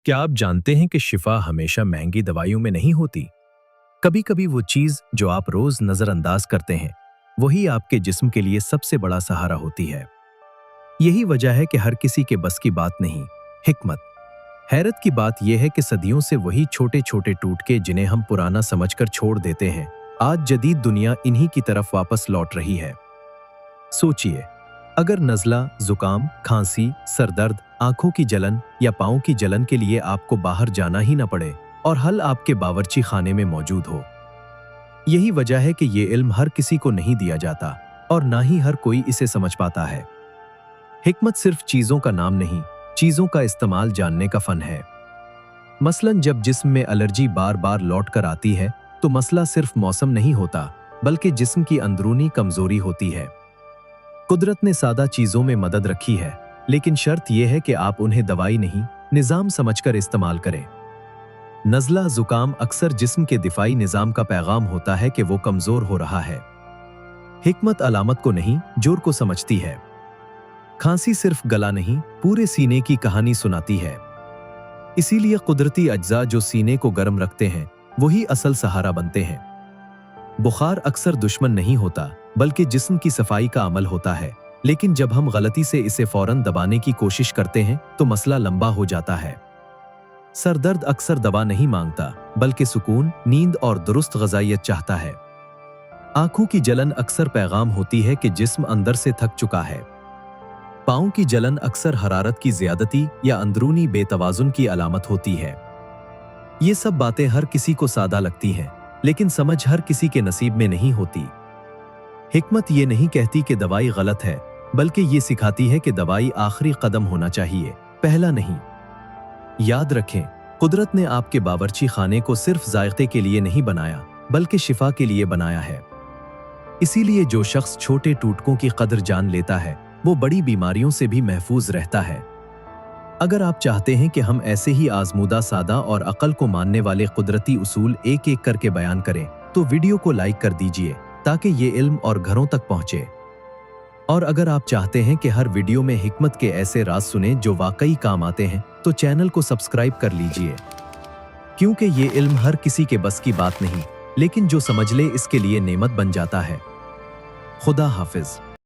क्या आप जानते हैं कि शिफा हमेशा महंगी दवाइयों में नहीं होती? कभी कभी वो चीज जो आप रोज नजरअंदाज करते हैं वही आपके जिस्म के लिए सबसे बड़ा सहारा होती है। यही वजह है कि हर किसी के बस की बात नहीं। हिकमत। हैरत की बात यह है कि सदियों से वही छोटे छोटे टूटके जिन्हें हम पुराना समझकर छोड़ देते हैं, आज जदीद दुनिया इन्हीं की तरफ वापस लौट रही है। सोचिए, अगर नज़ला, जुकाम, खांसी, सरदर्द, आंखों की जलन या पाँव की जलन के लिए आपको बाहर जाना ही न पड़े और हल आपके बावर्ची खाने में मौजूद हो। यही वजह है कि ये इल्म हर किसी को नहीं दिया जाता और ना ही हर कोई इसे समझ पाता है। हिकमत सिर्फ चीजों का नाम नहीं, चीजों का इस्तेमाल जानने का फन है। मसलन जब जिस्म में एलर्जी बार बार लौट कर आती है तो मसला सिर्फ मौसम नहीं होता, बल्कि जिस्म की अंदरूनी कमजोरी होती है। कुदरत ने सादा चीजों में मदद रखी है, लेकिन शर्त यह है कि आप उन्हें दवाई नहीं, निजाम समझकर इस्तेमाल करें। नज़ला, जुकाम अक्सर जिस्म के दिफाई निजाम का पैगाम होता है कि वो कमजोर हो रहा है। हिकमत अलामत को नहीं, जोर को समझती है। खांसी सिर्फ गला नहीं, पूरे सीने की कहानी सुनाती है। इसीलिए कुदरती अज्जा जो सीने को गर्म रखते हैं वही असल सहारा बनते हैं। बुखार अक्सर दुश्मन नहीं होता, बल्कि जिस्म की सफाई का अमल होता है, लेकिन जब हम गलती से इसे फौरन दबाने की कोशिश करते हैं तो मसला लंबा हो जाता है। सरदर्द अक्सर दवा नहीं मांगता, बल्कि सुकून, नींद और दुरुस्त ग़िज़ाइयत चाहता है। आंखों की जलन अक्सर पैगाम होती है कि जिस्म अंदर से थक चुका है। पाँव की जलन अक्सर हरारत की ज़्यादती या अंदरूनी बेतवाज़ुन की अलामत होती है। ये सब बातें हर किसी को सादा लगती हैं, लेकिन समझ हर किसी के नसीब में नहीं होती। हिकमत ये नहीं कहती कि दवाई गलत है, बल्कि ये सिखाती है कि दवाई आखिरी कदम होना चाहिए, पहला नहीं। याद रखें, कुदरत ने आपके बावर्ची खाने को सिर्फ जायके के लिए नहीं बनाया, बल्कि शिफा के लिए बनाया है। इसीलिए जो शख्स छोटे टूटकों की कदर जान लेता है वो बड़ी बीमारियों से भी महफूज रहता है। अगर आप चाहते हैं कि हम ऐसे ही आजमूदा, सादा और अकल को मानने वाले कुदरती उसूल एक एक करके बयान करें तो वीडियो को लाइक कर दीजिए ताकि ये इल्म और घरों तक पहुंचे। और अगर आप चाहते हैं कि हर वीडियो में हिकमत के ऐसे राज सुने जो वाकई काम आते हैं तो चैनल को सब्सक्राइब कर लीजिए, क्योंकि ये इल्म हर किसी के बस की बात नहीं, लेकिन जो समझ ले इसके लिए नेमत बन जाता है। खुदा हाफिज।